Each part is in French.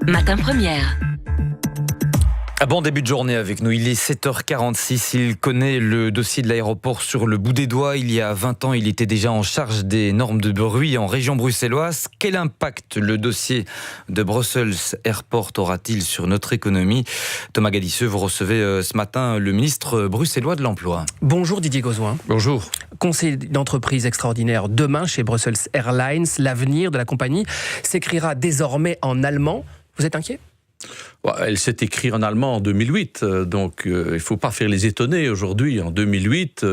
Matin Première. Un bon début de journée avec nous, il est 7h46, il connaît le dossier de l'aéroport sur le bout des doigts. Il y a 20 ans, il était déjà en charge des normes de bruit en région bruxelloise. Quel impact le dossier de Brussels Airport aura-t-il sur notre économie? Thomas Gadisseux, vous recevez ce matin le ministre bruxellois de l'Emploi. Bonjour Didier Gauzoin. Bonjour. Conseil d'entreprise extraordinaire demain chez Brussels Airlines. L'avenir de la compagnie s'écrira désormais en allemand. Vous êtes inquiet ? Elle s'est écrite en allemand en 2008, donc il ne faut pas faire les étonnés aujourd'hui. En 2008,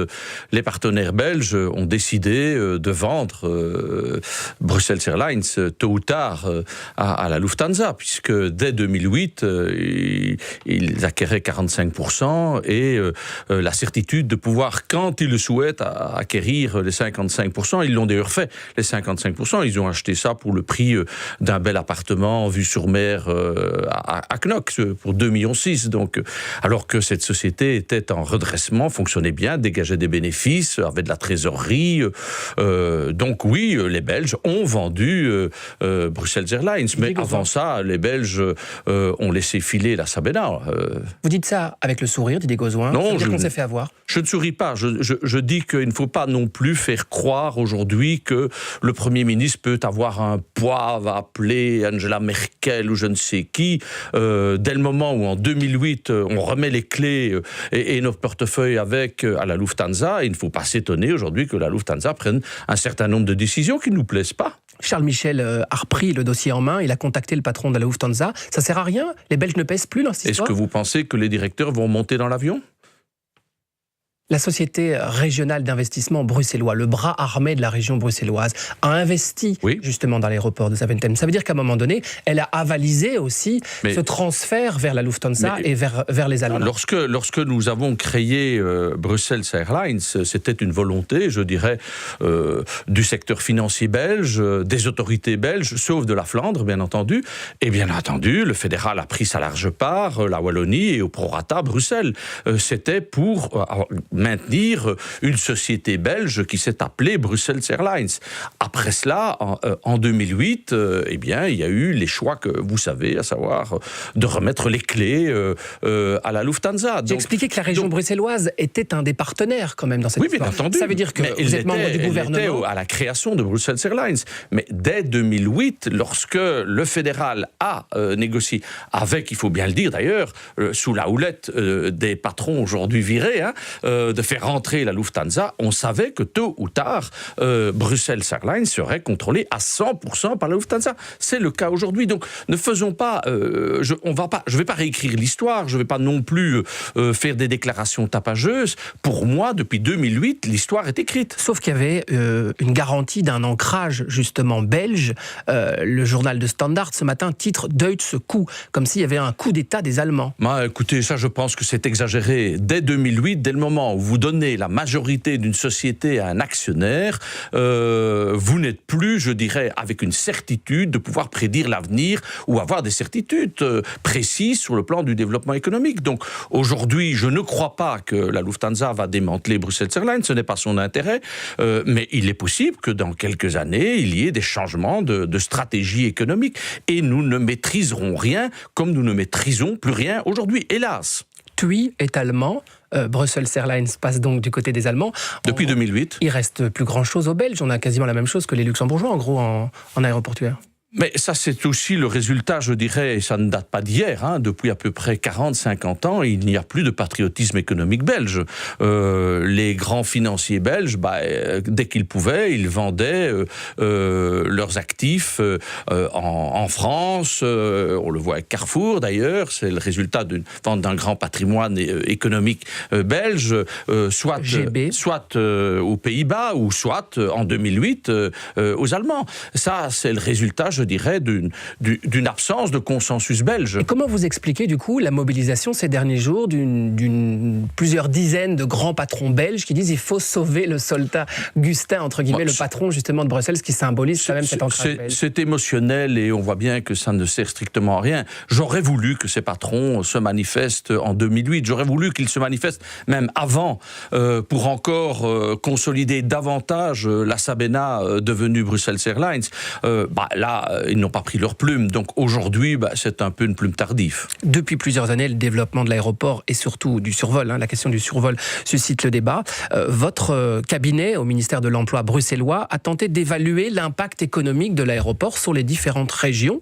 les partenaires belges ont décidé de vendre Brussels Airlines tôt ou tard à la Lufthansa, puisque dès 2008, ils acquéraient 45% et la certitude de pouvoir, quand ils le souhaitent, acquérir les 55%. Ils l'ont d'ailleurs fait, les 55%. Ils ont acheté ça pour le prix d'un bel appartement en vue sur mer à Knox pour 2,6 millions. Donc, alors que cette société était en redressement, fonctionnait bien, dégageait des bénéfices, avait de la trésorerie. Donc oui, les Belges ont vendu Brussels Airlines. Mais avant ça, les Belges ont laissé filer la Sabena. Vous dites ça avec le sourire, Didier Gauzoin. Non, ça veut dire qu'on s'est fait avoir. Je ne souris pas. Je dis qu'il ne faut pas non plus faire croire aujourd'hui que le Premier ministre peut avoir un poids, va appeler Angela Merkel ou je ne sais qui. Dès le moment où en 2008 on remet les clés et nos portefeuilles à la Lufthansa, il ne faut pas s'étonner aujourd'hui que la Lufthansa prenne un certain nombre de décisions qui ne nous plaisent pas. Charles Michel a repris le dossier en main, il a contacté le patron de la Lufthansa. Ça sert à rien? Les Belges ne pèsent plus dans cette histoire? Est-ce que vous pensez que les directeurs vont monter dans l'avion ? La société régionale d'investissement bruxellois, le bras armé de la région bruxelloise, a investi justement dans l'aéroport de Zaventem. Ça veut dire qu'à un moment donné, elle a avalisé aussi ce transfert vers la Lufthansa et vers les Allemands. Lorsque nous avons créé Brussels Airlines, c'était une volonté, je dirais, du secteur financier belge, des autorités belges, sauf de la Flandre, bien entendu. Et bien entendu, le fédéral a pris sa large part, la Wallonie et au prorata Bruxelles. C'était pour maintenir une société belge qui s'est appelée Brussels Airlines. Après cela, en 2008, eh bien, il y a eu les choix que vous savez, à savoir de remettre les clés à la Lufthansa. J'ai expliqué que la région bruxelloise était un des partenaires quand même dans cette histoire. Bien entendu. Ça veut dire que vous êtes membre du gouvernement. Elle était à la création de Brussels Airlines. Mais dès 2008, lorsque le fédéral a négocié avec, il faut bien le dire d'ailleurs, sous la houlette des patrons aujourd'hui virés, de faire rentrer la Lufthansa, on savait que tôt ou tard, Brussels Airlines serait contrôlé à 100% par la Lufthansa. C'est le cas aujourd'hui. Donc, ne faisons pas... je ne vais pas réécrire l'histoire, je ne vais pas non plus faire des déclarations tapageuses. Pour moi, depuis 2008, l'histoire est écrite. Sauf qu'il y avait une garantie d'un ancrage, justement, belge. Le journal de Standard, ce matin, titre « Deutsche Coup », comme s'il y avait un coup d'État des Allemands. Écoutez, ça, je pense que c'est exagéré. Dès 2008, dès le moment où vous donnez la majorité d'une société à un actionnaire, vous n'êtes plus, je dirais, avec une certitude de pouvoir prédire l'avenir ou avoir des certitudes précises sur le plan du développement économique. Donc aujourd'hui, je ne crois pas que la Lufthansa va démanteler Brussels Airlines, ce n'est pas son intérêt, mais il est possible que dans quelques années, il y ait des changements de stratégie économique et nous ne maîtriserons rien comme nous ne maîtrisons plus rien aujourd'hui, hélas. TUI est allemand. Brussels Airlines passe donc du côté des Allemands. Depuis 2008. Il reste plus grand-chose aux Belges. On a quasiment la même chose que les Luxembourgeois, en gros, en aéroportuaire. Mais ça, c'est aussi le résultat, je dirais, et ça ne date pas d'hier, depuis à peu près 40-50 ans, il n'y a plus de patriotisme économique belge. Les grands financiers belges, dès qu'ils pouvaient, ils vendaient leurs actifs en France. On le voit avec Carrefour, d'ailleurs. C'est le résultat d'une vente d'un grand patrimoine économique belge, soit aux Pays-Bas, ou soit, en 2008, aux Allemands. Ça, c'est le résultat, je dirais, d'une absence de consensus belge. Et comment vous expliquez, du coup, la mobilisation ces derniers jours d'une plusieurs dizaines de grands patrons belges qui disent qu'il faut sauver le soldat Gustin, entre guillemets, le patron, justement, de Bruxelles, qui symbolise quand même cet ancrage belge. C'est émotionnel et on voit bien que ça ne sert strictement à rien. J'aurais voulu que ces patrons se manifestent en 2008. J'aurais voulu qu'ils se manifestent même avant pour encore consolider davantage la Sabena devenue Brussels Airlines. Là, ils n'ont pas pris leur plume. Donc aujourd'hui, c'est un peu une plume tardive. Depuis plusieurs années, le développement de l'aéroport et surtout du survol, la question du survol suscite le débat. Votre cabinet au ministère de l'Emploi bruxellois a tenté d'évaluer l'impact économique de l'aéroport sur les différentes régions,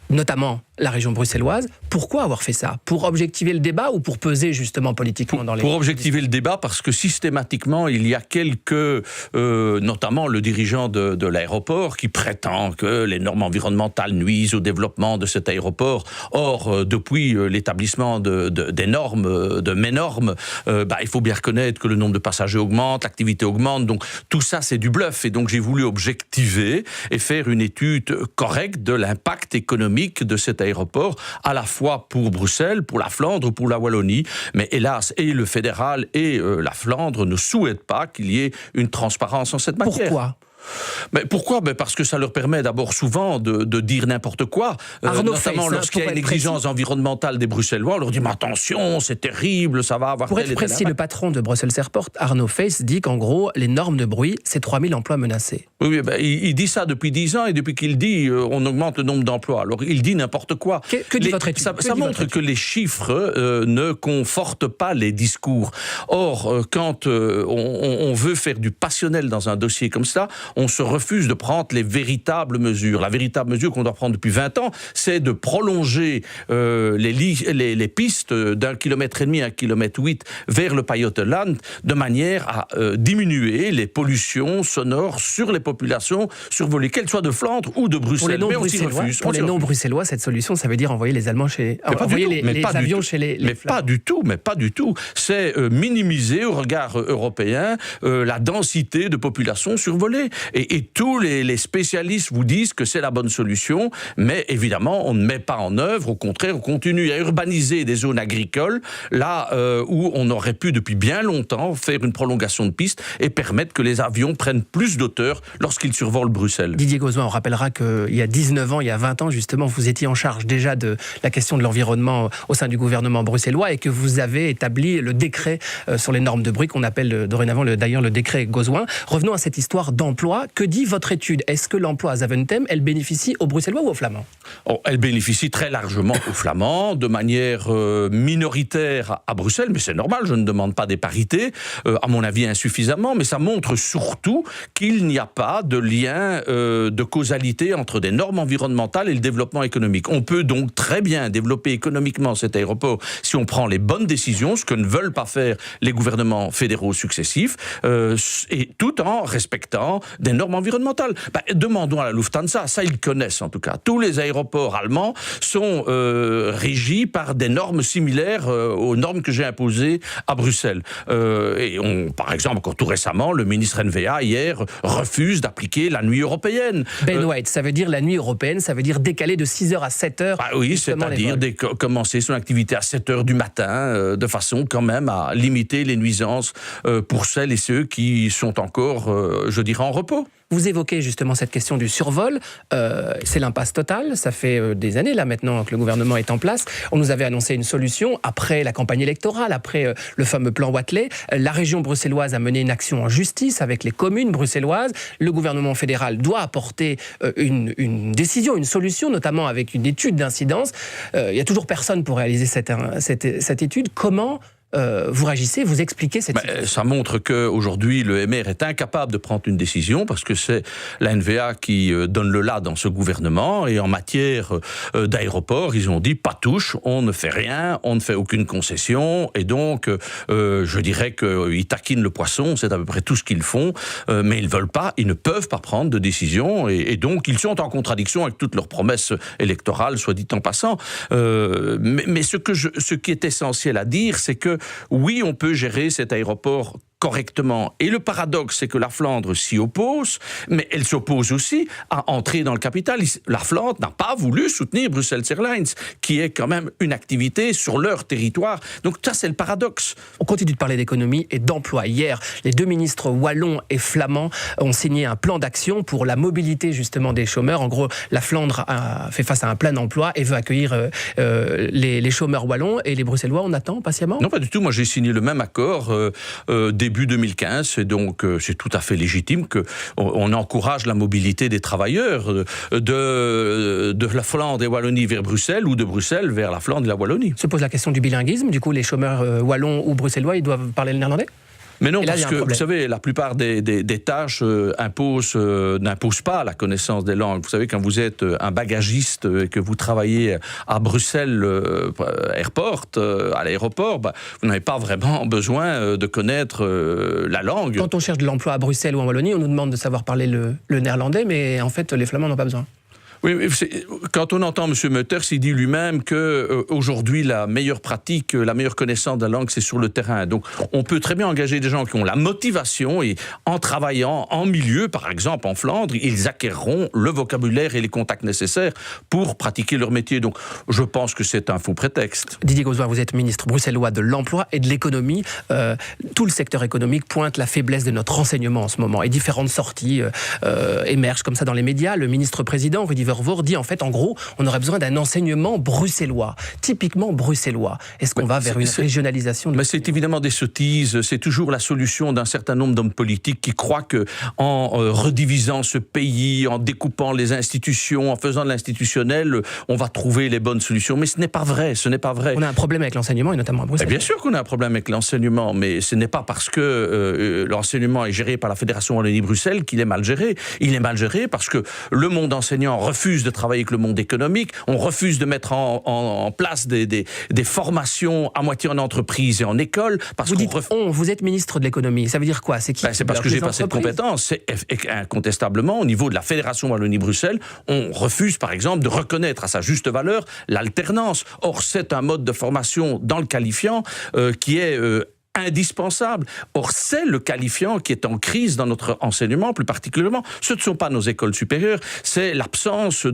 notamment la région bruxelloise. Pourquoi avoir fait ça? Pour objectiver le débat ou pour peser justement politiquement dans les... Pour objectiver le débat, parce que systématiquement, il y a quelques, notamment le dirigeant de l'aéroport, qui prétend que les normes environnementales nuisent au développement de cet aéroport. Or, depuis l'établissement des normes, de mes normes, il faut bien reconnaître que le nombre de passagers augmente, l'activité augmente, donc tout ça c'est du bluff. Et donc j'ai voulu objectiver et faire une étude correcte de l'impact économique de cet aéroport, à la fois pour Bruxelles, pour la Flandre, pour la Wallonie, mais hélas, et le fédéral et la Flandre ne souhaitent pas qu'il y ait une transparence en cette matière. Pourquoi ? Mais pourquoi ? Parce que ça leur permet d'abord souvent de dire n'importe quoi, notamment lorsqu'il y a une exigence environnementale des Bruxellois, on leur dit mais attention, c'est terrible, ça va avoir... Pour être précis, le patron de Brussels Airport, Arno Feijs, dit qu'en gros, les normes de bruit, c'est 3000 emplois menacés. Oui, il dit ça depuis 10 ans, et depuis qu'il dit on augmente le nombre d'emplois. Alors il dit n'importe quoi. Que dit votre étude ? Ça montre que les chiffres ne confortent pas les discours. Or, quand on veut faire du passionnel dans un dossier comme ça, on se refuse de prendre les véritables mesures. La véritable mesure qu'on doit prendre depuis 20 ans, c'est de prolonger les pistes d'1,5 km à 1,8 km vers le Pajottenland, de manière à diminuer les pollutions sonores sur les populations survolées, qu'elles soient de Flandre ou de Bruxelles. Mais on s'y refuse. Pour les non-bruxellois, cette solution, ça veut dire envoyer les Allemands chez... envoyer les avions chez les Mais pas du tout. C'est minimiser au regard européen la densité de population survolée. Et tous les spécialistes vous disent que c'est la bonne solution, mais évidemment, on ne met pas en œuvre. Au contraire, on continue à urbaniser des zones agricoles, là où on aurait pu depuis bien longtemps faire une prolongation de piste et permettre que les avions prennent plus d'auteur lorsqu'ils survolent Bruxelles. Didier Gauzoin, on rappellera qu'il y a 19 ans, il y a 20 ans, justement, vous étiez en charge déjà de la question de l'environnement au sein du gouvernement bruxellois et que vous avez établi le décret sur les normes de bruit qu'on appelle dorénavant d'ailleurs le décret Gauzoin. Revenons à cette histoire d'emploi. Que dit votre étude ? Est-ce que l'emploi à Zaventem, elle bénéficie aux Bruxellois ou aux Flamands ? Elle bénéficie très largement aux Flamands, de manière minoritaire à Bruxelles, mais c'est normal, je ne demande pas des parités, à mon avis insuffisamment, mais ça montre surtout qu'il n'y a pas de lien de causalité entre des normes environnementales et le développement économique. On peut donc très bien développer économiquement cet aéroport si on prend les bonnes décisions, ce que ne veulent pas faire les gouvernements fédéraux successifs, et tout en respectant des normes environnementales. Demandons à la Lufthansa, ça ils connaissent en tout cas. Tous les aéroports allemands sont régis par des normes similaires aux normes que j'ai imposées à Bruxelles. Et par exemple, encore tout récemment, le ministre NVA hier refuse d'appliquer la nuit européenne. Ben White, ça veut dire la nuit européenne, ça veut dire décaler de 6h à 7h. Oui, c'est-à-dire commencer son activité à 7h du matin, de façon quand même à limiter les nuisances pour celles et ceux qui sont encore, je dirais, en repos. Vous évoquez justement cette question du survol. C'est l'impasse totale. Ça fait des années là maintenant que le gouvernement est en place. On nous avait annoncé une solution après la campagne électorale, après le fameux plan Watley. La région bruxelloise a mené une action en justice avec les communes bruxelloises. Le gouvernement fédéral doit apporter une décision, une solution, notamment avec une étude d'incidence. Il n'y a toujours personne pour réaliser cette étude. Comment vous réagissez, vous expliquez cette situation? Ça montre qu'aujourd'hui, le MR est incapable de prendre une décision parce que c'est la NVA qui donne le là dans ce gouvernement. Et en matière d'aéroport, ils ont dit pas touche, on ne fait rien, on ne fait aucune concession. Et donc, je dirais qu'ils taquinent le poisson, c'est à peu près tout ce qu'ils font. Mais ils ne peuvent pas prendre de décision. Et donc, ils sont en contradiction avec toutes leurs promesses électorales, soit dit en passant. Mais ce qui est essentiel à dire, c'est que oui, on peut gérer cet aéroport correctement. Et le paradoxe, c'est que la Flandre s'y oppose, mais elle s'oppose aussi à entrer dans le capital. La Flandre n'a pas voulu soutenir Brussels Airlines, qui est quand même une activité sur leur territoire. Donc ça, c'est le paradoxe. On continue de parler d'économie et d'emploi. Hier, les deux ministres wallons et flamands ont signé un plan d'action pour la mobilité justement des chômeurs. En gros, la Flandre a fait face à un plein d'emploi et veut accueillir les chômeurs wallons. Et les Bruxellois, on attend patiemment ? Non, pas du tout. Moi, j'ai signé le même accord début début 2015, et donc c'est tout à fait légitime qu'on encourage la mobilité des travailleurs de la Flandre et Wallonie vers Bruxelles ou de Bruxelles vers la Flandre et la Wallonie. Se pose la question du bilinguisme. Du coup, les chômeurs wallons ou bruxellois, ils doivent parler le néerlandais ? Mais non, parce que, vous savez, la plupart des tâches n'imposent pas la connaissance des langues. Vous savez, quand vous êtes un bagagiste et que vous travaillez à Bruxelles Airport, à l'aéroport, vous n'avez pas vraiment besoin de connaître la langue. Quand on cherche de l'emploi à Bruxelles ou en Wallonie, on nous demande de savoir parler le néerlandais, mais en fait, les Flamands n'ont pas besoin. Oui, quand on entend M. Meuters, il dit lui-même qu'aujourd'hui, la meilleure pratique, la meilleure connaissance de la langue, c'est sur le terrain. Donc, on peut très bien engager des gens qui ont la motivation et en travaillant en milieu, par exemple en Flandre, ils acquerront le vocabulaire et les contacts nécessaires pour pratiquer leur métier. Donc, je pense que c'est un faux prétexte. Didier Gauzois, vous êtes ministre bruxellois de l'Emploi et de l'Économie. Tout le secteur économique pointe la faiblesse de notre enseignement en ce moment et différentes sorties émergent comme ça dans les médias. Le ministre-président, Rudy Vervoort, dit en fait, en gros, on aurait besoin d'un enseignement bruxellois, typiquement bruxellois. Est-ce qu'on va vers une régionalisation Mais c'est évidemment des sottises. C'est toujours la solution d'un certain nombre d'hommes politiques qui croient qu'en redivisant ce pays, en découpant les institutions, en faisant de l'institutionnel, on va trouver les bonnes solutions. Mais ce n'est pas vrai, ce n'est pas vrai. On a un problème avec l'enseignement, et notamment à Bruxelles. Bien sûr qu'on a un problème avec l'enseignement, mais ce n'est pas parce que l'enseignement est géré par la Fédération Wallonie-Bruxelles qu'il est mal géré. Il est mal géré parce que le monde enseignant refuse de travailler avec le monde économique, on refuse de mettre en place des formations à moitié en entreprise et en école. Parce vous dites vous êtes ministre de l'économie, ça veut dire quoi? C'est qui? C'est parce que j'ai pas cette compétence. C'est incontestablement, au niveau de la Fédération Wallonie-Bruxelles, on refuse par exemple de reconnaître à sa juste valeur l'alternance. Or, c'est un mode de formation dans le qualifiant qui est indispensable. Or, c'est le qualifiant qui est en crise dans notre enseignement, plus particulièrement. Ce ne sont pas nos écoles supérieures, c'est l'absence